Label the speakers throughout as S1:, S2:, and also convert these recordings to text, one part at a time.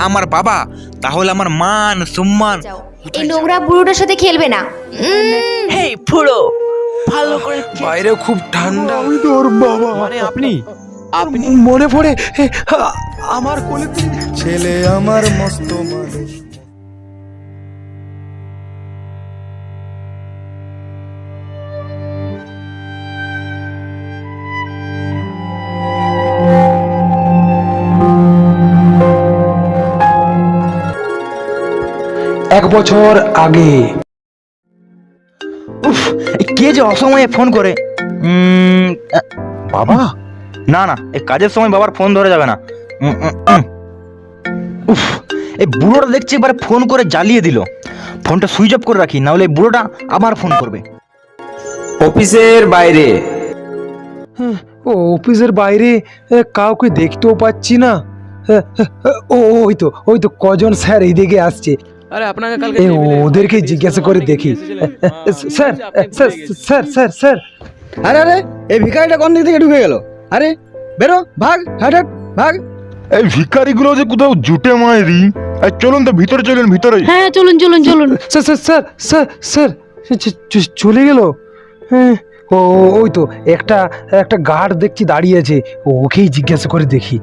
S1: আমার বাবা, তাহলে আমার মান সম্মান।
S2: এই নোংরা বুড়োটার সাথে খেলবে না।
S3: হেই ফুড়ো, ভালো করে
S4: বাইরে খুব ঠান্ডা।
S5: আমি তোর বাবা।
S4: মানে আপনি
S5: মনে পড়ে আমার কোলে
S6: ছেলে আমার মস্ত মানুষ।
S5: এক বছর আগে।
S1: উফ, কে যে অসময়ে ফোন করে। বাবা? না না, এই কাজের সময় বাবার ফোন ধরে যাবে না। উফ, এই বুড়োটা দেখছি এবারে ফোন করে জ্বালিয়ে দিল। ফোনটা সুইচ অফ করে রাখি, নাহলে এই বুড়োটা আবার ফোন করবে।
S4: অফিসের বাইরে।
S5: ও অফিসের বাইরে কাউকে দেখতেও পাচ্ছি না। ওই তো কজন স্যার এইদিকে আসছে।
S4: আরে আপনাকে কালকে
S5: ওদেরকে জিজ্ঞাসা করে দেখি। Sir sir sir sir sir
S6: আরে আরে, এই ভিখারিটা কোন দিক থেকে ঢুকে গেল? আরে বেরো, ভাগ, হাট হাট, ভাগ।
S7: এই ভিখারিগুলো যে কোথাও জুটে মায়েরি। চলুন তো ভিতরে, চলুন ভিতরে।
S3: হ্যাঁ চলুন চলুন চলুন।
S5: Sir sir sir sir sir চলে গেল। হ্যাঁ, ওই তো একটা গার্ড দেখছি দাঁড়িয়ে আছে, ওকেই জিজ্ঞাসা করে দেখি।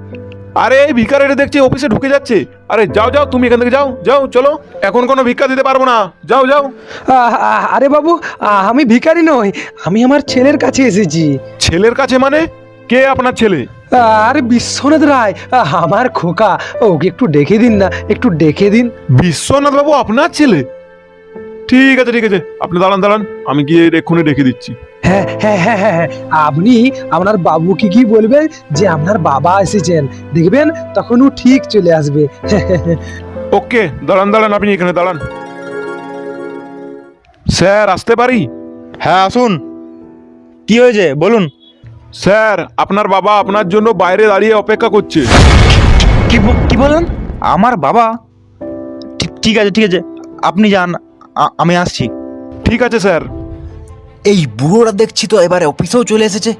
S7: আরে এই ভিখারিটা দেখছি অফিসে ঢুকে যাচ্ছে। আরে যাও যাও, তুমি এখান থেকে যাও যাও, চলো। এখন কোনো ভিক্ষা দিতে পারবো না, যাও যাও।
S5: আরে বাবু, আমি ভিখারি নই, আমি আমার ছেলের কাছে এসেছি।
S7: ছেলের কাছে মানে? কে আপনার ছেলে?
S5: আরে বিশ্বনাথ রায়, আমার খোকা, ওকে একটু ডেকে দিন না, একটু ডেকে দিন।
S7: বিশ্বনাথ বাবু আপনার ছেলে? ঠিক আছে ঠিক আছে, আপনি দাঁড়ান দাঁড়ান, আমি গিয়ে এক্ষুনি ডেকে দিচ্ছি।
S5: হ্যাঁ হ্যাঁ হ্যাঁ হ্যাঁ হ্যাঁ, আপনি আপনার বাবুকে কি বলবেন যে আপনার বাবা এসেছেন, দেখবেন তখন ও ঠিক চলে আসবে।
S7: ওকে, দাঁড়ান দাঁড়ান, আপনি এখানে দাঁড়ান। স্যার আসতে পারি?
S1: হ্যাঁ আসুন। কি হয়েছে বলুন।
S7: স্যার আপনার বাবা আপনার জন্য বাইরে দাঁড়িয়ে অপেক্ষা করছে।
S1: কি বললেন? আমার বাবা? ঠিক আছে ঠিক আছে, আপনি যান, আমি আসছি।
S7: ঠিক আছে স্যার।
S1: এই বুড়োটা দেখছি তো এবারে অফিসেও চলে এসেছে,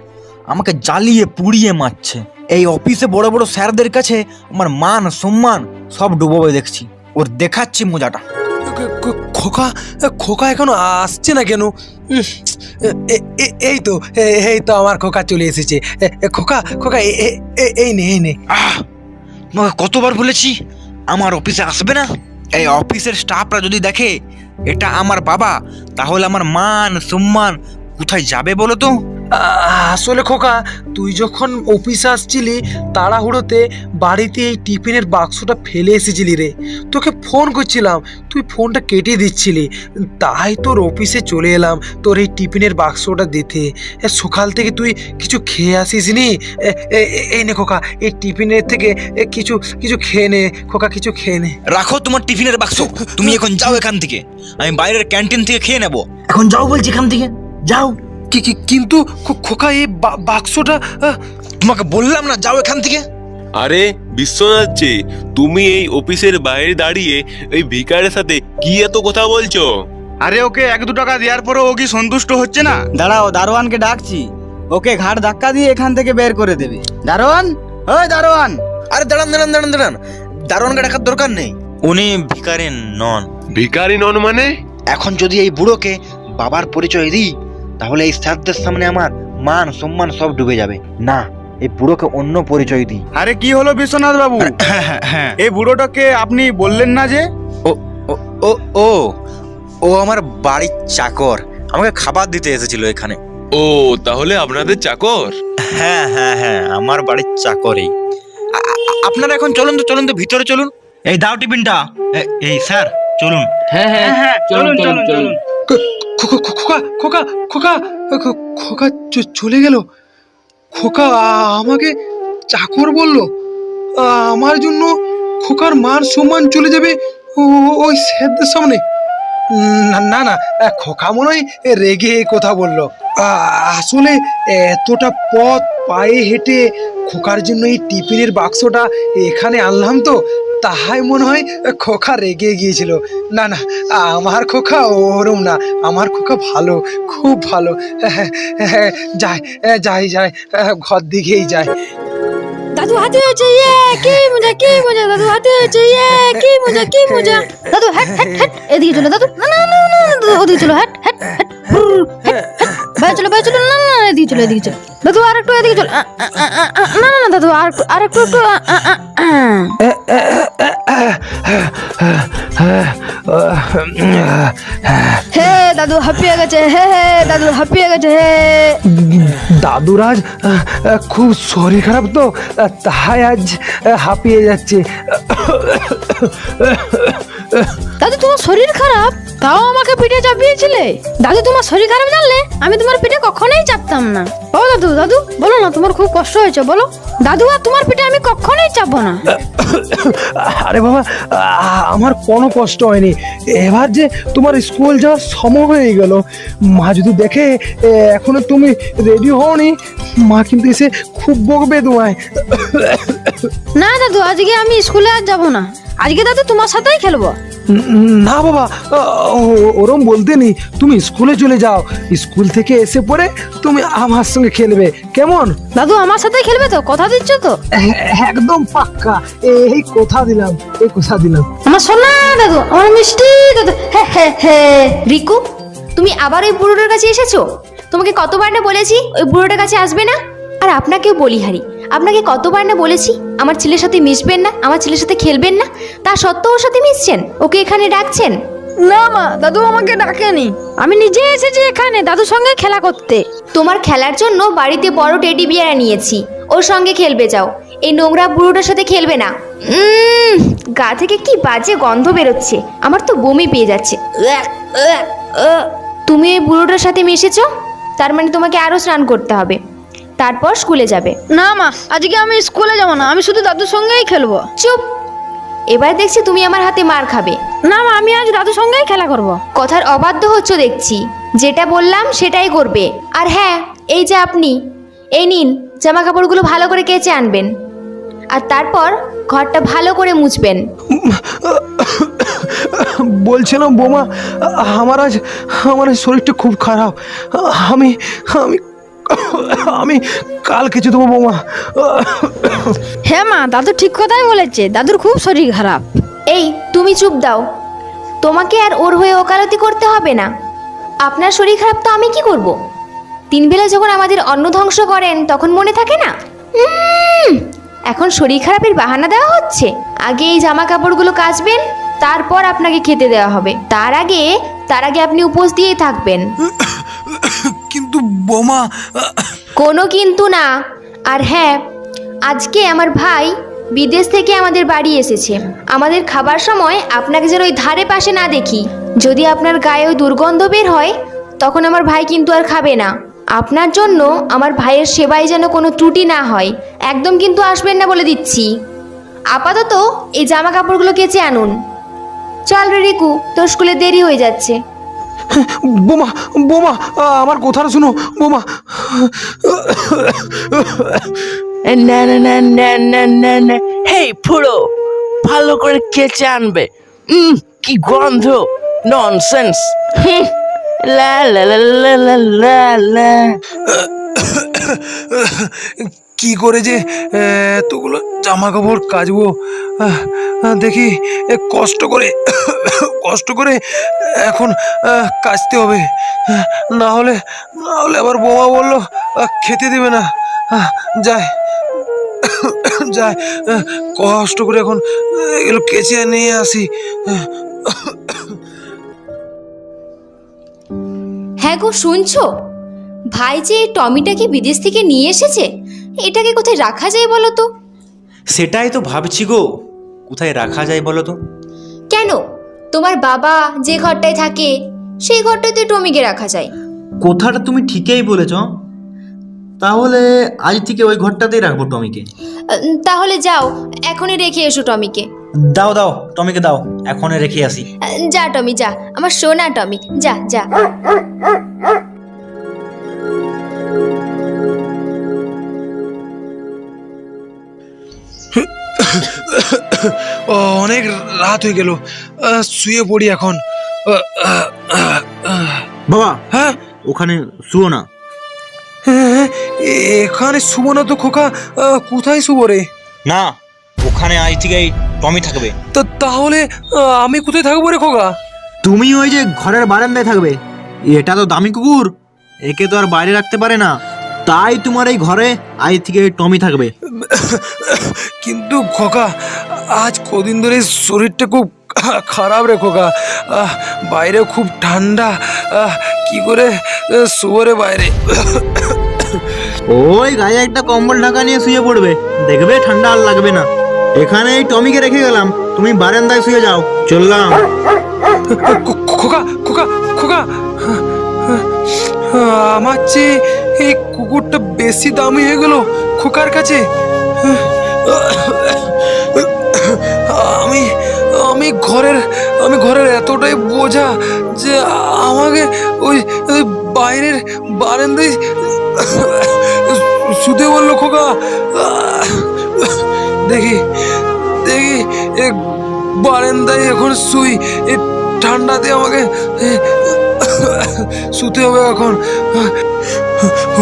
S1: আমাকে জ্বালিয়ে পুড়িয়ে মারছে। এই অফিসে বড় বড় স্যারদের কাছে আমার মান সম্মান সব ডুবোবে দেখছি, ওর দেখাচ্ছি মজাটা।
S5: খোকা খোকা এখনো আসছে না কেন? এই তো আমার খোকা চলে এসেছে। খোকা খোকা এই নে এই নে।
S1: তোমাকে কতবার বলেছি আমার অফিসে আসবে না। এই অফিসের স্টাফরা যদি দেখে এটা আমার বাবা, তাহলে আমার মান সম্মান কোথায় যাবে বলো তো?
S5: আসলে খোকা, তুই যখন অফিসে আসছিলি তাড়াহুড়োতে বাড়িতে এই টিফিনের বাক্সটা ফেলে এসেছিলি রে। তোকে ফোন করছিলাম, তুই ফোনটা কেটে দিচ্ছিলি, তাই তোর অফিসে চলে এলাম তোর এই টিফিনের বাক্সটা দিতে। সকাল থেকে তুই কিছু খেয়ে আসিস নি। এই নে খোকা, এই টিফিনের থেকে কিছু কিছু খেয়ে নে খোকা, কিছু খেয়ে নে।
S1: রাখো তোমার টিফিনের বাক্স, তুমি এখন যাও এখান থেকে, আমি বাইরের ক্যান্টিন থেকে খেয়ে নেবো। এখন যাও বলছি এখান থেকে, যাও।
S5: কিন্তু খোকা এই বাক্সটা,
S1: তোমাকে বললাম না যাও এখান থেকে।
S8: আরে বিশ্বনাথ যে, তুমি এই অফিসের বাইরে দাঁড়িয়ে এই ভিকারের সাথে কি এত কথা বলছো?
S6: আরে ওকে 1-2 টাকা দেওয়ার পরে ও কি সন্তুষ্ট হচ্ছে না? দাঁড়াও, দারোয়ানকে ডাকছি, ওকে ঘাট ধাক্কা দিয়ে এখান থেকে বের করে দেবে। দারোয়ান, ওই দারোয়ান।
S1: আরে দাঁড়ান দাঁড়ান দাঁড়ান দাঁড়ান, দারোয়ানকে ডাকার দরকার নেই, উনি ভিখারি নন।
S8: ভিখারি নন মানে?
S1: এখন যদি এই বুড়োকে বাবার পরিচয় দিই, তাহলে এই স্যারদের সামনে আমার মান সম্মান সব ডুবে যাবে। না, এই বুড়োকে অন্য পরিচয় দিই।
S6: আরে কি হলো বিশ্বনাথ বাবু?
S1: হ্যাঁ,
S6: এই বুড়োটাকে আপনি বললেন না যে?
S1: ও ও ও ও আমার বাড়ির চাকর, আমাকে খাবার দিতে এসেছিল এখানে।
S8: ও তাহলে আপনাদের চাকর?
S1: হ্যাঁ হ্যাঁ হ্যাঁ, আমার বাড়ির চাকরই। আপনারা এখন চলুন তো ভিতরে চলুন। এই দাও টিফিনটা। এই স্যার চলুন।
S4: হ্যাঁ হ্যাঁ হ্যাঁ, চলুন চলুন চলুন।
S5: খোকা খোকা খোকা খোকা চলে গেল। খোকা আমাকে চাকর বলল, আমার জন্য খোকার মান সম্মান চলে যাবে ওই স্যারদের সামনে। না না, খোকা মনে হয় রেগে কথা বললো। আসলে এতটা পথ পায়ে হেঁটে খোকার জন্য এই টিফিনের বাক্সটা এখানে আনলাম তো, তাই মনে হয় খোকা রেগে গিয়েছিল। না না, আমার খোকা ওরম না, আমার খোকা ভালো, খুব ভালো। যাই যাই যাই, ঘর দিকেই যায়।
S3: দাদু হাতে হয়েছে, ইয়ে কি মজা কি মজা, দাদু হাতে হয়েছে, ইয়ে কি মজা কি মজা। দাদু হ্যাট হ্যাট হ্যাট, এদিকে চলো দাদু, না না না না না, দাদু ওদিকে চলো, হ্যাট হ্যাট হ্যাট, বাইরে চলো বাইরে চলো, না না না, এদিকে চলো এদিকে চলো, দাদু আর একটু এদিকে চলো, না না না দাদু আর একটু একটু, হে দাদু হাঁপিয়ে গেছে, হে হে দাদু হাঁপিয়ে গেছে, হে।
S5: দাদুরাজ খুব শরীর খারাপ তো, তাই আজ হাঁপিয়ে যাচ্ছে।
S3: দাদু তোমার শরীর খারাপ, তাও আমাকে পিঠে চাপিয়েছিলে? দাদু তোমার শরীর খারাপ জানলে আমি তোমার পিঠে কখনোই চাপতাম না। ও দাদু দাদু বলো না, তোমার খুব কষ্ট হয়েছে বলো। দাদু আর তোমার পিঠে আমি কখনোই চাপবো না।
S5: আরে বাবা, আমার কোনো কষ্ট হয়নি। এবার যে তোমার স্কুল যাওয়ার সময় হয়ে গেল, মা যদি দেখে এখনো তুমি রেডি হওনি, মা কিন্তু এসে খুব বকবে তোমায়।
S3: না দাদু, আজকে আমি স্কুলে আর যাবো না, আজকে দাদু তোমার সাথেই খেলবো।
S5: না বাবা, ওরম বলতে নেই, তুমি স্কুলে চলে যাও, স্কুল থেকে এসে পরে তুমি আমার সঙ্গে খেলবে, কেমন?
S3: দাদু আমার সাথেই খেলবে তো, কথা দিচ্ছ তো?
S5: একদম পাক্কা, এই কথা দিলাম, এই কথা দিলাম।
S3: আমার সোনা দাদু, আমার মিষ্টি দাদু, হে হে হে।
S2: রিকু, তুমি আবার ওই বুড়োটার কাছে এসেছো? তোমাকে কতবার না বলেছি ওই বুড়োটার কাছে আসবে না? আর আপনাকেও বলি হারি, আপনাকে কতবার না বলেছি আমার ছেলের সাথে মিশবেন না, আমার ছেলের সাথে খেলবেন না, তা সত্ত্বেও ওর সাথে মিশছেন, ওকে এখানে ডাকছেন।
S3: না মা, দাদু আমাকে ডাকেনি, আমি নিজে এসেছি এখানে দাদুর সঙ্গে খেলা করতে।
S2: তোমার খেলার জন্য বাড়িতে বড় টেডি বিয়ার নিয়েছি, ওর সঙ্গে খেলবে যাও, এই নোংরা বুড়োটার সাথে খেলবে না। গা থেকে কি বাজে গন্ধ বেরোচ্ছে, আমার তো বমি পেয়ে যাচ্ছে। তুমি এই বুড়োটার সাথে মিশেছো, তার মানে তোমাকে আরো স্নান করতে হবে, তারপর স্কুলে যাবে।
S3: না মা, আজকে আমি স্কুলে যাবো না, আমি শুধু দাদুর সঙ্গেই খেলবো।
S2: চুপ, এবার দেখছি তুমি আমার হাতে মার খাবে।
S3: না মা, আমি আজ দাদুর সঙ্গেই খেলা করব।
S2: কথার অবাধ্য হচ্ছ দেখছি, যেটা বললাম সেটাই করবে। আর হ্যাঁ, এই যে আপনি, এই নিন জামা কাপড়গুলো ভালো করে কেচে আনবেন, আর তারপর ঘরটা ভালো করে মুছবেন।
S5: বলছিলাম বোমা, আমার আজ শরীরটা খুব খারাপ, আমি আমি আমি কাল কিছু দেবো বোমা।
S3: হ্যাঁ মা, দাদু ঠিক কথাই বলেছে, দাদুর খুব শরীর খারাপ।
S2: এই তুমি চুপ দাও, তোমাকে আর ওর হয়ে ওকালতি করতে হবে না। আপনার শরীর খারাপ তো আমি কি করব? 3 বেলা যখন আমাদের অন্ন ধ্বংস করেন তখন মনে থাকে না? এখন শরীর খারাপের বাহানা দেওয়া হচ্ছে। আগে এই জামা কাপড়গুলো কাচবেন, তারপর আপনাকে খেতে দেওয়া হবে। তার আগে আপনি উপোস দিয়েই থাকবেন।
S5: কিন্তু বোমা,
S2: কোনো কিন্তু না। আর হ্যাঁ, আজকে আমার ভাই বিদেশ থেকে আমাদের বাড়ি এসেছে, আমাদের খাবার সময় আপনাকে যেন ওই ধারে পাশে না দেখি। যদি আপনার গায়ে ওই দুর্গন্ধ বের হয়, তখন আমার ভাই কিন্তু আর খাবে না। আপনার জন্য আমার ভাইয়ের সেবায় যেন কোনো ত্রুটি না হয়, একদম কিন্তু আসবেন না বলে দিচ্ছি। আপাতত এই জামা কাপড়গুলো কেচে আনুন। চল রে রিকু, তোর স্কুলে দেরি হয়ে যাচ্ছে।
S5: বোমা বোমা, আমার কথাটা শুনো বোমা।
S3: না না না না না না না, হেই ফুড়ো, ভালো করে কেচে আনবে। কি গন্ধ, ননসেন্স। লা লা লা লা লা লা লা।
S5: কি করে যে এতগুলো জামা কাপড় কাচবো, দেখি কষ্ট করে এখন কাচতে হবে, না হলে আবার বোমা বললো খেতে দেবে না। যায় কষ্ট করে এখন এগুলো কেচে নিয়ে আসি।
S2: হ্যাঁ গো, শুনছো? ভাই যে এই টমিটাকে বিদেশ থেকে নিয়ে এসেছে, এটাকে কোথায় রাখা যায় বলো তো?
S1: সেটাই তো ভাবছি গো, কোথায় রাখা যায় বলো তো?
S2: কেন, তোমার বাবা যে ঘরটায় থাকে সেই ঘরটাতে টমিকে রাখা যায়।
S1: কথাটা তুমি ঠিকই বলেছ, তাহলে আজ থেকে ওই ঘরটাতেই রাখবো টমিকে।
S2: তাহলে যাও, এখনই রেখে এসো টমিকে।
S1: দাও টমিকে দাও, এখনই রেখে আসি।
S2: যা টমি যা, আমার সোনা টমি, যা যা।
S5: অনেক রাত হয়ে গেল, শুয়ে পড়ি এখন।
S1: বাবা,
S5: হ্যাঁ
S1: ওখানে শুও না।
S5: এখানে শুবো না তো খোকা, কোথায় শুবো রে?
S1: না, ওখানে আজ থেকে এই টমি থাকবে।
S5: তাহলে আমি কোথায় থাকবো রে খোকা?
S1: তুমি ওই যে ঘরের বারান্দায় থাকবে। এটা তো দামি কুকুর, একে তো আর বাইরে রাখতে পারে না, তাই তোমার এই ঘরে আজ থেকে টমি থাকবে।
S5: কিন্তু খোকা, আজ কদিন ধরে শরীরটা খুব খারাপ রে খোকা। বাইরে খুব ঠান্ডা, কি করে শুবো রে বাইরে?
S1: ওই গায়ে একটা কম্বল ঢাকা নিয়ে শুয়ে পড়বে, দেখবে ঠান্ডা আর লাগবে না। এখানে এই টমিকে রেখে গেলাম, তুমি বারান্দায় শুয়ে যাও। চললাম।
S5: খোকা খোকা খোকা, আমার চেয়ে এই কুকুরটা বেশি দামি হয়ে গেল খোকার কাছে। আমি ঘরের এতটাই বোঝা যে আমাকে ওই বাইরের বারান্দায় শুতে বললো খোকা। দেখি বারান্দায় এখন শুই, এই ঠান্ডাতে আমাকে শুতে হবে এখন।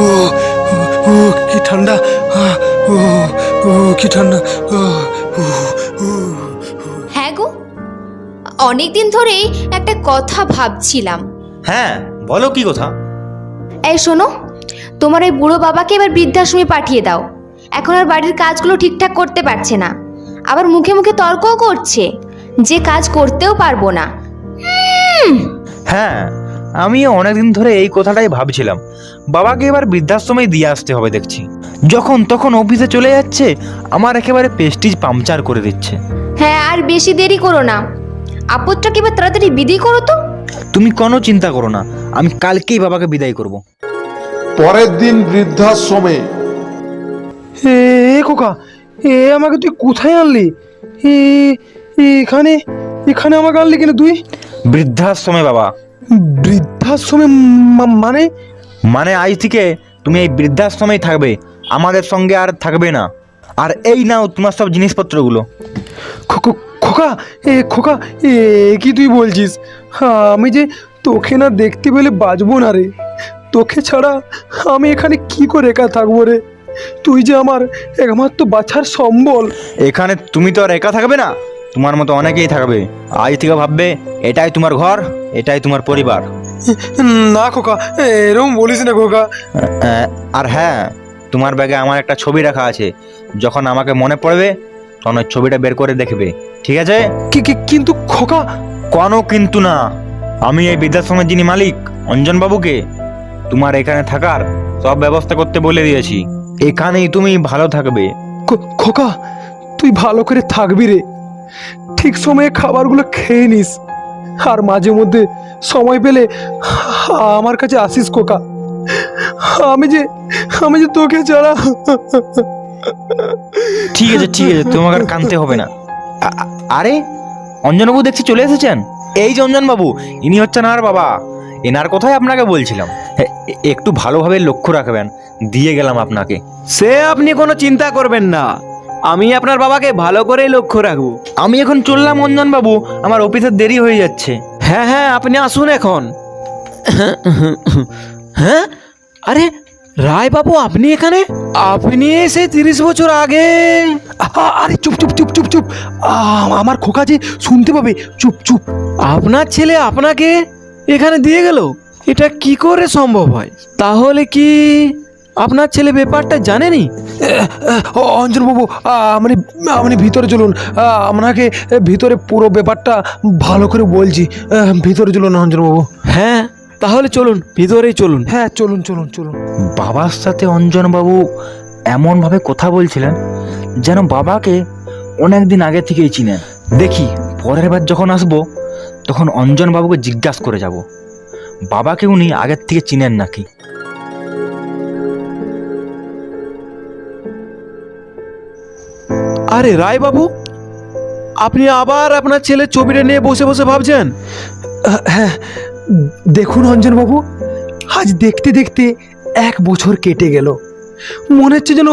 S5: ও ও কি ঠান্ডা, ও কি ঠান্ডা।
S2: হ্যাঁ গো, অনেকদিন ধরেই একটা কথা ভাবছিলাম।
S1: হ্যাঁ, বলো কি কথা?
S2: এই শোনো, তোমার এই বুড়ো বাবাকে এবার বৃদ্ধাশ্রমে পাঠিয়ে দাও। এখন আর বাড়ির কাজগুলো ঠিকঠাক করতে পারছে না, আবার মুখে মুখে তর্কও করছে যে কাজ করতেও পারবো না।
S1: হ্যাঁ, আমি অনেকদিন ধরে এই কথাটাই ভাবছিলাম। বাবাকে এবার বৃদ্ধাশ্রমে দিয়ে আসতে হবে দেখছি। যখন তখন অফিসে চলে যাচ্ছে, আমার একেবারে প্রেস্টিজ পাংচার করে দিচ্ছে।
S2: হ্যাঁ, আর বেশি দেরি করো না, আপদটাকে এবার তাড়াতাড়ি বিদায় করো তো।
S1: তুমি কোনো চিন্তা করো না, আমি কালকেই বাবাকে বিদায় করব।
S7: পরের দিন বৃদ্ধাশ্রমে।
S5: এ খোকা, আমাকে তুই কোথায় আনলি? এখানে আমাকে আনলি কেন তুই?
S1: বৃদ্ধাশ্রমে বাবা।
S5: বৃদ্ধাশ্রমে
S1: মানে আজ থেকে তুমি এই বৃদ্ধাশ্রমেই থাকবে, আমাদের সঙ্গে আর থাকবে না। আর এই নাও তোমার সব জিনিসপত্রগুলো।
S5: খোকা খোকা, কি তুই বলছিস? আমি যে তোকে না দেখতে পেলে বাঁচবো না রে। তোকে ছাড়া আমি এখানে কি করে একা থাকবো রে? তুই যে আমার একমাত্র বাছার সম্বল।
S1: এখানে তুমি তো আর একা থাকবে না, তোমার মতো অনেকেই থাকবে। আজ থেকে ভাববে এটাই তোমার ঘর, এটাই তোমার পরিবার।
S5: না খোকা, এরকম বলিস না খোকা।
S1: আর হ্যাঁ, তোমার ব্যাগে আমার একটা ছবি রাখা আছে, যখন আমাকে মনে পড়বে তখন ওই ছবিটা বের করে দেখবে, ঠিক আছে?
S5: কিন্তু খোকা।
S1: কোনো কিন্তু না, আমি এই বৃদ্ধাশ্রমের যিনি মালিক অঞ্জন বাবুকে তোমার এখানে থাকার সব ব্যবস্থা করতে বলে দিয়েছি। এখানেই তুমি ভালো থাকবে।
S5: খোকা, তুই ভালো করে থাকবি রে, ঠিক সময়ে খাবারগুলো খেয়ে নিস, আর মাঝে মধ্যে সময় পেলে আমার কাছে আসিস খোকা। আমি যে তোকে ছাড়া।
S1: ঠিক আছে ঠিক আছে, তোমাকে আর কাঁদতে হবে না। আরে অঞ্জনবাবু দেখছি চলে এসেছেন। এই যে অঞ্জনবাবু, ইনি হচ্ছেন আর বাবা। এনার কথাই আপনাকে বলছিলাম, একটু ভালোভাবে লক্ষ্য রাখবেন, দিয়ে গেলাম আপনাকে।
S4: সে আপনি কোনো চিন্তা করবেন না, আমি আপনার বাবাকে ভালো করেই লক্ষ্য রাখবো।
S1: আমি এখন চললাম অঞ্জনবাবু, আমার অফিসের দেরি হয়ে যাচ্ছে।
S4: হ্যাঁ হ্যাঁ, আপনি আসুন এখন। হ্যাঁ, আরে রায় বাবু, আপনি এখানে? আপনি এসে 30 বছর আগে।
S5: আরে চুপ চুপ চুপ চুপ চুপ, আমার খোকা যে শুনতে পাবে। চুপ চুপ।
S4: আপনার ছেলে আপনাকে এখানে দিয়ে গেল? এটা কি করে সম্ভব হয়? তাহলে কি আপনার ছেলে ব্যাপারটা জানেনি?
S5: অঞ্জনবাবু, আপনি ভিতরে চলুন, আপনাকে ভিতরে পুরো ব্যাপারটা ভালো করে বলছি। ভিতরে চলুন অঞ্জনবাবু।
S4: হ্যাঁ, তাহলে চলুন, ভিতরেই চলুন।
S5: হ্যাঁ, চলুন চলুন চলুন।
S1: বাবার সাথে অঞ্জনবাবু এমনভাবে কথা বলছিলেন যেন বাবাকে অনেক দিন আগে থেকেই চিনেন। দেখি পরের বার যখন আসবো তখন অঞ্জনবাবুকে জিজ্ঞাসা করে যাব বাবাকে উনি আগের থেকে চিনেন নাকি।
S4: আরে রায় বাবু, আপনি আবার আপনার ছেলের ছবিটা নিয়ে বসে বসে ভাবছেন?
S5: হ্যাঁ, দেখুন অঞ্জনবাবু, আজ দেখতে দেখতে 1 বছর কেটে গেল। মনে হচ্ছে যেন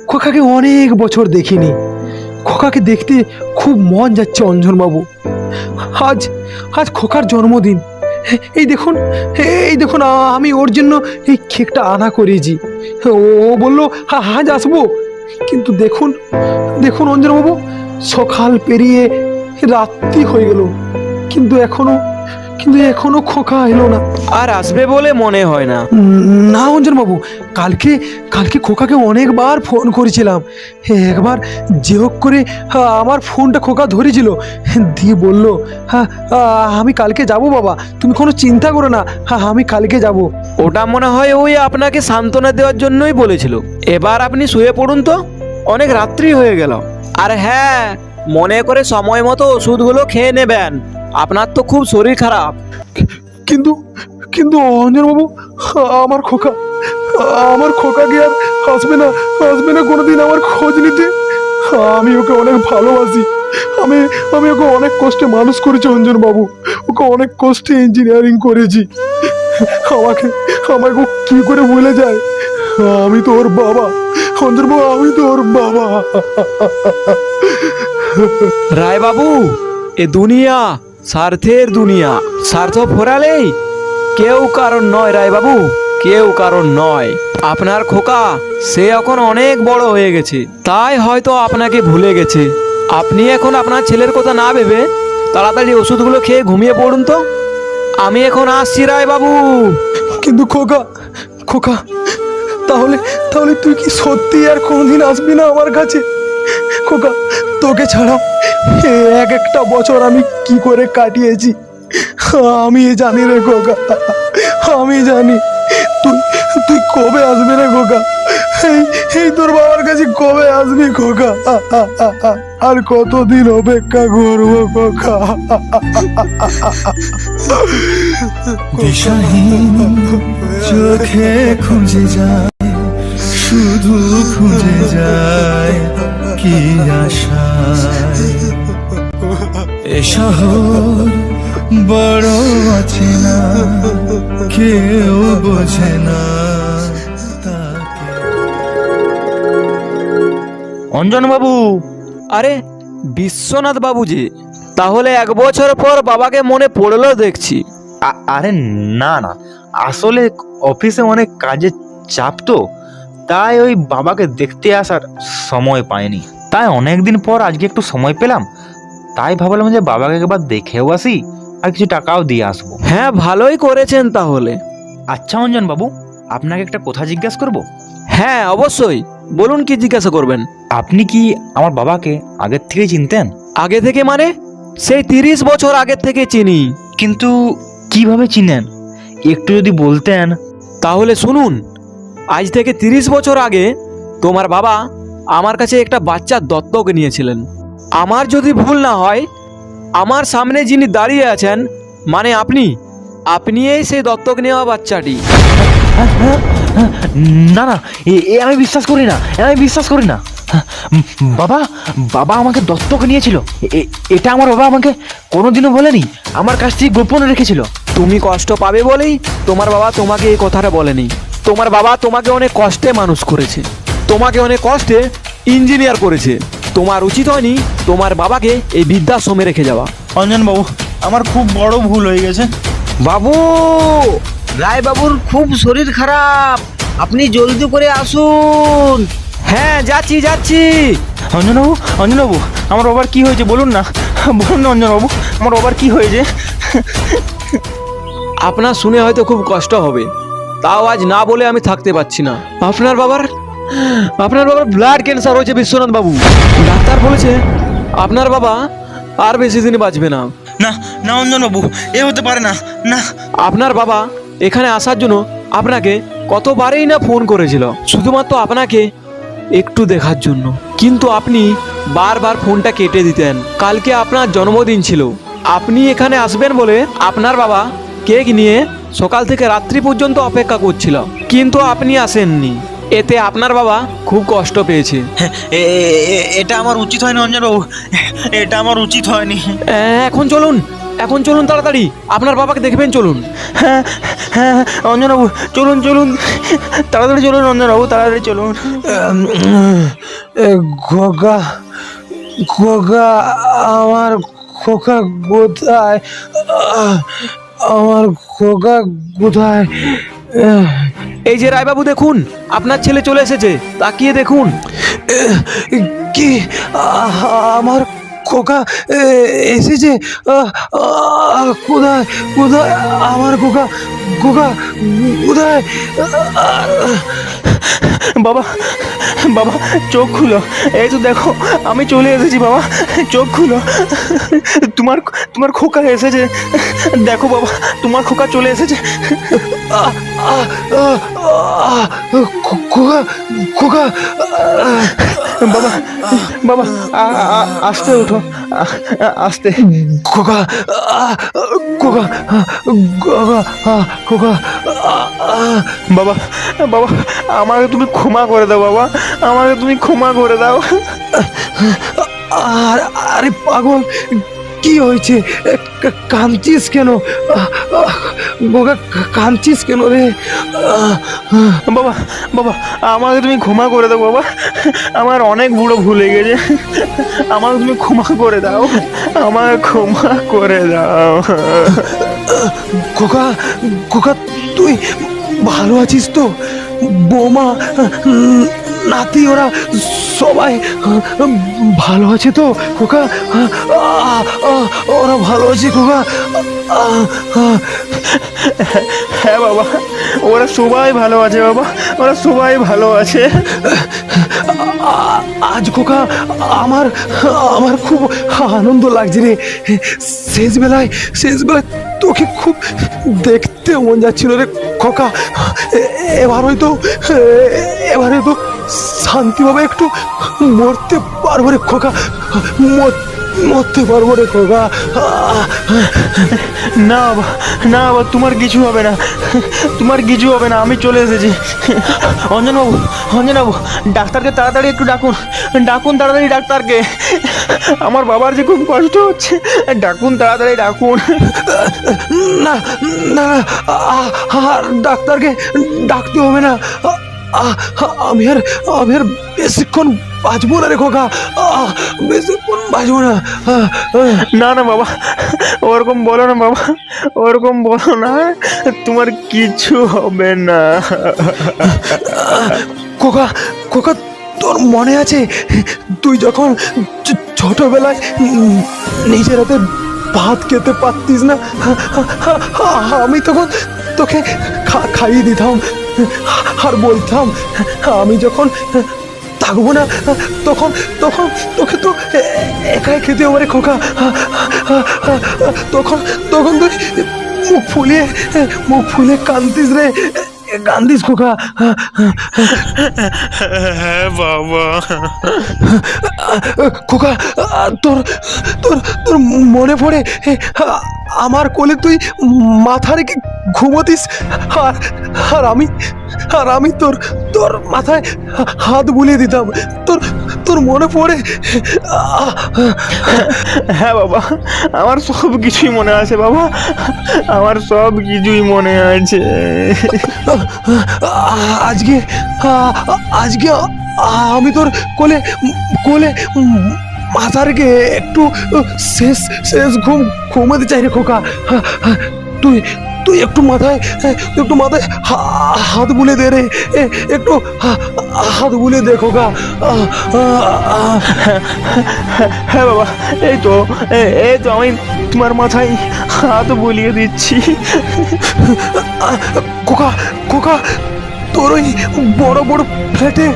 S5: খোকাকে অনেক বছর দেখিনি। খোকাকে দেখতে খুব মন যাচ্ছে অঞ্জনবাবু। আজ খোকার জন্মদিন, এই দেখুন, এই দেখুন, আমি ওর জন্য এই কেকটা আনা করেছি। ও বললো আজ আসবো, কিন্তু দেখুন দেখুন অঞ্জনবাবু, সকাল পেরিয়ে রাত্রি হয়ে গেল, কিন্তু এখনো খোকা এলো না।
S4: আর আসবে বলে মনে হয় না।
S5: না অঞ্জনবাবু, কালকে খোকাকে অনেকবার ফোন করেছিলাম। একবার যে হোক করে আমার ফোনটা খোকা ধরেছিল, দিয়ে বলল আমি কালকে যাব বাবা, তুমি কোনো চিন্তা করো না, আমি কালকে যাব।
S4: ওটা মনে হয় ওই আপনাকে সান্ত্বনা দেওয়ার জন্যই বলেছিল। এবার আপনি শুয়ে পড়ুন তো, অনেক রাত্রি হয়ে গেল। আর হ্যাঁ, মনে করে সময় মতো ওষুধগুলো খেয়ে নেবেন, আপনার তো খুব শরীর খারাপ।
S5: কিন্তু অঞ্জনবাবু, আমার খোকাকে আর আসবে না কোনোদিন আমার খোঁজ নিতে। আমি ওকে অনেক ভালোবাসি, আমি ওকে অনেক কষ্টে মানুষ করেছি অঞ্জনবাবু, ওকে অনেক কষ্টে ইঞ্জিনিয়ারিং করেছি। আমাকে ও কি করে ভুলে যায়? আমি তো ওর বাবা অঞ্জনবাবু, আমি তো ওর বাবা।
S4: রায়বাবু, এ দুনিয়া স্বার্থের দুনিয়া, স্বার্থ ফোরালেই কেউ কারণ নয় রায়বাবু, কেউ কারণ নয়। আপনার খোকা সে এখন অনেক বড় হয়ে গেছে, তাই হয়তো আপনাকে ভুলে গেছে। আপনি এখন আপনার ছেলের কথা না ভেবে তাড়াতাড়ি ওষুধগুলো খেয়ে ঘুমিয়ে পড়ুন তো। আমি এখন আসছি রায়বাবু।
S5: কিন্তু খোকা, তাহলে তুই কি সত্যি আর কোনদিন আসবি না আমার কাছে? খোকা, তোকে ছাড়া একটা বছর আমি কি করে কাটিয়েছি আমি জানি রে খোকা, আমি জানি। তুই কবে আসবি রে খোকা? এই তোর বাবার কাছে কবে আসবি খোকা? আর কতদিন অপেক্ষা করবো খোকা?
S9: দিশাহীন চোখে খুঁজে যায়, শুধু খুঁজে যায় কি আশায়। এ শহর বড় আছে না, কেউ বোঝে না তাকে।
S1: অঞ্জনবাবু,
S4: আরে বিশ্বনাথ বাবু যে, তাহলে 1 বছর পর বাবাকে মনে পড়লো দেখছি।
S1: আরে না, আসলে অফিসে অনেক কাজের চাপ তো, তাই ওই বাবাকে দেখতে আসার সময় পাইনি। তাই অনেকদিন পর আজকে একটু সময় পেলাম, তাই ভাবলাম যে বাবাকে একবার দেখেও আসি আর কিছু টাকাও দিয়ে আসবো।
S4: হ্যাঁ, ভালোই করেছেন তাহলে।
S1: আচ্ছা অঞ্জনবাবু, আপনাকে একটা কথা জিজ্ঞাসা করব?
S4: হ্যাঁ অবশ্যই, বলুন কি জিজ্ঞাসা করবেন।
S1: আপনি কি আমার বাবাকে আগের থেকেই চিনতেন?
S4: আগে থেকে মানে? সেই 30 বছর আগের থেকে চিনি।
S1: কিন্তু কিভাবে চিনেন, একটু যদি বলতেন।
S4: তাহলে শুনুন, আজ থেকে 30 বছর আগে তোমার বাবা আমার কাছে একটা বাচ্চা দত্তক নিয়েছিলেন। আমার যদি ভুল না হয়, আমার সামনে যিনি দাঁড়িয়ে আছেন মানে আপনিই সেই দত্তক নেওয়া বাচ্চাটি।
S1: না, আমি বিশ্বাস করি না, বাবা আমাকে দত্তক নিয়েছিল, এটা আমার বাবা আমাকে কোনোদিনও বলেনি, আমার কাছ থেকে গোপন রেখেছিল।
S4: তুমি কষ্ট পাবে বলেই তোমার বাবা তোমাকে এই কথাটা বলেনি। তোমার বাবা তোমাকে অনেক কষ্টে মানুষ করেছে, তোমাকে অনেক কষ্টে ইঞ্জিনিয়ার করেছে। তোমার উচিত হয়নি তোমার বাবাকে এই বৃদ্ধাশ্রমে রেখে যাওয়া।
S1: অঞ্জনবাবু, আমার খুব বড় ভুল হয়ে গেছে।
S6: বাবু, রায়বাবুর খুব শরীর খারাপ, আপনি জলদি করে আসুন।
S4: হ্যাঁ, যাচ্ছি।
S1: অঞ্জনবাবু, আমার বাবার কি হয়েছে বলুন না অঞ্জনবাবু, আমার বাবার কি হয়েছে?
S4: আপনার শুনে হয়তো খুব কষ্ট হবে, তাও আজ না বলে আমি থাকতে পারছি না। আপনার বাবার ব্লাড ক্যান্সার হয়েছে বিশ্বনাথ বাবু। ডাক্তার বলেছে আপনার বাবা আর বেশি দিন বাঁচবে না।
S1: না অঞ্জনবাবু, এ হতে পারে না।
S4: আপনার বাবা এখানে আসার জন্য আপনাকে কতবারই না ফোন করেছিল, শুধুমাত্র আপনাকে একটু দেখার জন্য, কিন্তু আপনি বারবার ফোনটা কেটে দিতেন। কালকে আপনার জন্মদিন ছিল, আপনি এখানে আসবেন বলে আপনার বাবা কেক নিয়ে সকাল থেকে রাত্রি পর্যন্ত অপেক্ষা করছিল, কিন্তু আপনি আসেননি। এতে আপনার বাবা খুব কষ্ট পেয়েছে।
S1: এটা আমার উচিত হয়নি অঞ্জনবাবু, এটা আমার উচিত হয়নি।
S4: এখন চলুন তাড়াতাড়ি, আপনার বাবাকে দেখবেন। চলুন।
S1: হ্যাঁ অঞ্জনবাবু, চলুন, তাড়াতাড়ি চলুন অঞ্জনবাবু, তাড়াতাড়ি চলুন।
S5: খোকা, আমার খোকা কোথায়? আমার খোকা কোথায়?
S4: এই যে রায়বাবু দেখুন, আপনার ছেলে চলে এসেছে, তাকিয়ে দেখুন।
S5: কি আমার খোকা এসেছে? কোথায় কোথায় আমার খোকা? খোকা কোথায়?
S4: বাবা, বাবা চোখ খুলো, এই তো দেখো আমি চলে এসেছি। বাবা চোখ খুলো, তোমার তোমার খোকা এসেছে, দেখো বাবা তোমার খোকা চলে এসেছে।
S5: খোকা খোকা
S4: বাবা, বাবা আস্তে ওঠো, আস্তে।
S5: খোকা খোকা খোকা খোকা
S4: বাবা, বাবা আমাকে তুমি ক্ষমা করে দাও, বাবা আমাকে তুমি ক্ষমা করে দাও।
S5: আরে পাগল, কি হয়েছে? কাঁদছিস কেন? খোকা কাঁদছিস কেন রে?
S4: বাবা, বাবা আমাকে তুমি ক্ষমা করে দাও বাবা, আমার অনেক বড় ভুল হয়ে গেছে, আমাকে তুমি ক্ষমা করে দাও, আমাকে ক্ষমা করে দাও।
S5: খোকা খোকা তুই ভালো আছিস তো? বৌমা, নাতি ওরা সবাই ভালো আছে তো খোকা? ওরা ভালো আছে খোকা?
S4: হ্যাঁ বাবা, ওরা সবাই ভালো আছে বাবা, ওরা সবাই ভালো আছে।
S5: আজ খোকা আমার আমার খুব আনন্দ লাগছে রে। শেষবেলায় তোকে খুব দেখতে মন যাচ্ছিল রে খোকা। এবার হয়তো শান্তিভাবে একটু মরতে পারবো রে খোকা, মরতে পারবো রে খোকা।
S4: না বাবা, না বাবা তোমার কিছু হবে না, তোমার কিছু হবে না, আমি চলে এসেছি। অঞ্জনবাবু, অঞ্জনবাবু ডাক্তারকে তাড়াতাড়ি একটু ডাকুন, ডাকুন তাড়াতাড়ি ডাক্তারকে, আমার বাবার যে খুব কষ্ট হচ্ছে, ডাকুন তাড়াতাড়ি ডাকুন।
S5: না না আর ডাক্তারকে ডাকতে হবে না। আমি আর বেশিক্ষণ বাঁচবো না রে খোকা, বেশিক্ষণ বাঁচবো না।
S4: না না বাবা, ওরকম বলো না বাবা, ওরকম বলো না, তোমার কিছু হবে না।
S5: খোকা খোকা তোর মনে আছে তুই যখন ছোটবেলায় নিজের হাতে ভাত খেতে পারতিস না, আমি তখন তোকে খাইয়ে দিতাম আর বলতাম আমি যখন থাকবো না তখন তখন তোকে তো একাই খেতে হবে রে খোকা। তখন তখন তুই মুখ ফুলিয়ে কান্দিস রে, কান্দিস খোকা।
S8: হ্যাঁ বাবা।
S5: খোকা তোর তোর তোর মনে পড়ে আমার কোলে তুই মাথা রেখে ঘুমোতিস, আর আমি তোর মাথায় হাত বুলিয়ে দিতাম, তোর মনে পড়ে?
S4: হ্যাঁ বাবা, আমার সব কিছুই মনে আছে বাবা, আমার সব কিছুই মনে আছে।
S5: আজকে আমি তোর কোলে মাথা রেখে একটু শেষ ঘুমাতে চাই রে খোকা। তুই একটু মাথায় হাত বুলে দে রে, একটু হাত বুলে দে খোকা।
S4: হ্যাঁ বাবা, এই তো আমি তোমার মাথায় হাত বুলিয়ে দিচ্ছি।
S5: খোকা তোর ওই বড় বড় ফ্ল্যাটে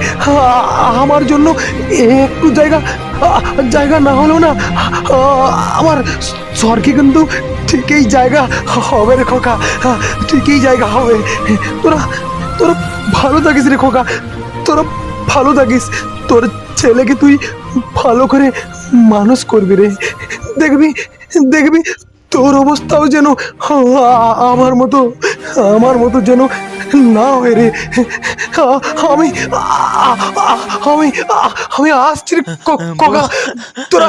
S5: আমার জন্য একটু জায়গা না হলেও না, আমার স্বর্গে কিন্তু ঠিকই জায়গা হবে রে খোকা, ঠিকই জায়গা হবে। তোরা ভালো থাকিস রে খোকা, তোরা ভালো থাকিস, তোর ছেলেকে তুই ভালো করে মানুষ করবি রে। দেখবি তোর অবস্থাও যেন আমার মতো যেন না হয় রে। আমি আসছি রে খোকা, তোরা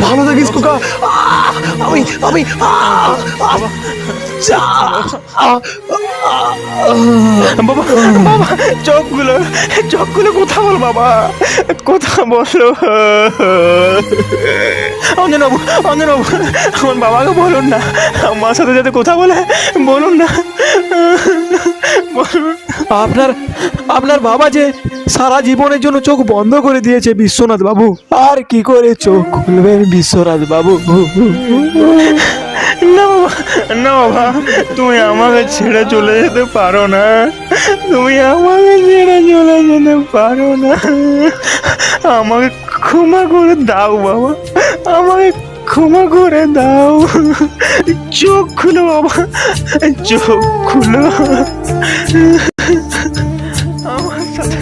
S5: ভালো থাকিস খোকা। আমি
S4: বাবা বাবা চোখগুলো কথা বল বাবা, কথা বলো। অঞ্জনবাবু আমার বাবাকে বলুন না, আমার সাথে যাতে কথা বলে বলুন না, বলুন। আপনার বাবা যে সারা জীবনের জন্য চোখ বন্ধ করে দিয়েছে বিশ্বনাথ বাবু, আর কি করে চোখ খুলবেন বিশ্বনাথ বাবু? না বাবা, তুমি আমাকে ছেড়ে চলে যেতে পারো না, তুমি আমাকে ছেড়ে চলে যেতে পারো না। আমাকে ক্ষমা করে দাও বাবা, আমাকে ক্ষমা করে দাও। চোখ খুলো বাবা, চোখ খুলো, আমার সাথে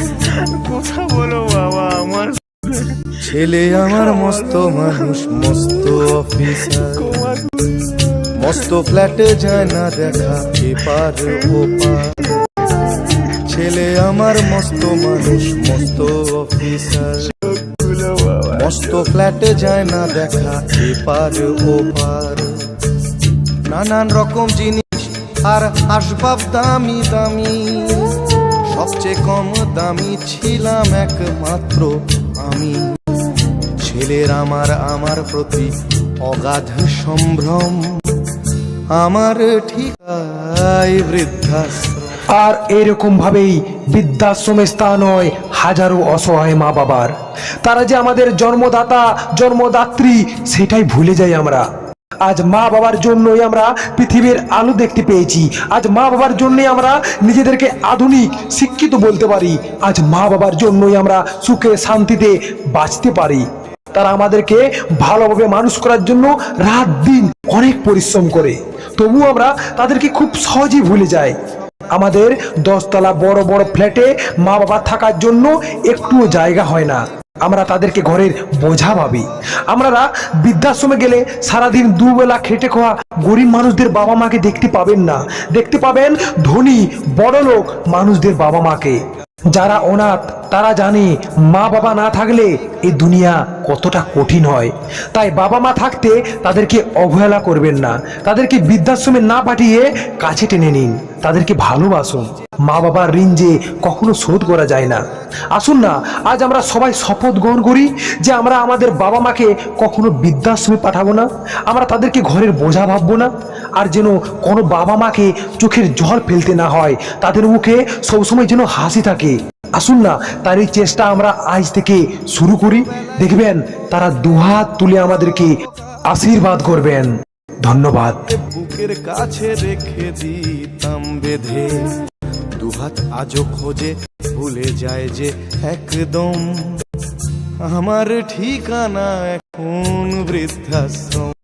S4: কথা বলো বাবা। আমার
S9: ছেলে আমার মস্ত মানুষ, মস্ত অফিসার, মস্ত ফ্ল্যাটে যায় না দেখা এপার ওপার। ছেলে আমার মস্ত মানুষ, মস্ত অফিসার, মস্ত ফ্ল্যাটে যায় না দেখা এপার ওপার। নানান রকম জিনিস আর আসবাব দামি দামি, সবচেয়ে কম দামি ছিলাম একমাত্র আমি। ছেলের আমার প্রতি অগাধ সম্ভ্রম, আমার ঠিকায় বৃদ্ধাশ্রম।
S10: আর এরকম ভাবেই বৃদ্ধাশ্রমে স্থান হয় হাজারো অসহায় মা বাবার। তারা যে আমাদের জন্মদাতা জন্মদাত্রী সেটাই ভুলে যাই আমরা। আজ মা বাবার জন্যই আমরা পৃথিবীর আলো দেখতে পেয়েছি, আজ মা বাবার জন্যই আমরা নিজেদেরকে আধুনিক শিক্ষিত বলতে পারি, আজ মা বাবার জন্যই আমরা সুখে শান্তিতে বাঁচতে পারি। তারা আমাদেরকে ভালোভাবে মানুষ করার জন্য রাত দিন অনেক পরিশ্রম করে, তবু আমরা তাদেরকে খুব সহজেই ভুলে যাই। আমাদের 10 তলা বড় বড় ফ্ল্যাটে মা বাবা থাকার জন্য একটুও জায়গা হয় না, আমরা তাদেরকে ঘরের বোঝা ভাবি। আমরা বৃদ্ধাশ্রমে গেলে সারাদিন দুবেলা খেটে খাওয়া গরিব মানুষদের বাবা মাকে দেখতে পাবেন না, দেখতে পাবেন ধনী বড়লোক মানুষদের বাবা মাকে। যারা অনাথ তারা জানে মা বাবা না থাকলে এই দুনিয়া কতটা কঠিন হয়। তাই বাবা মা থাকতে তাদেরকে অবহেলা করবেন না, তাদেরকে বৃদ্ধাশ্রমে না পাঠিয়ে কাছে টেনে নিন, তাদেরকে ভালোবাসুন। মা বাবার ঋণ যে কখনো শোধ করা যায় না। আসুন না আজ আমরা সবাই শপথ গ্রহণ করি যে আমরা আমাদের বাবা মাকে কখনো বৃদ্ধাশ্রমে পাঠাবো না, আমরা তাদেরকে ঘরের বোঝা ভাববো না। আর যেন কোনো বাবা মাকে চোখের জল ফেলতে না হয়, তাদের মুখে সবসময় যেন হাসি থাকে। আসুন না তার এই চেষ্টা আমরা আজ থেকে শুরু করি, দেখবেন তারা দুহাত তুলে আমাদেরকে আশীর্বাদ করবেন। ধন্যবাদ।
S9: বুকের কাছে রেখে দিতাম বেঁধে, দুহাত আজও খোঁজে ভুলে যায় যে একদম। আমার ঠিকানা এখন বৃদ্ধাশ্রম।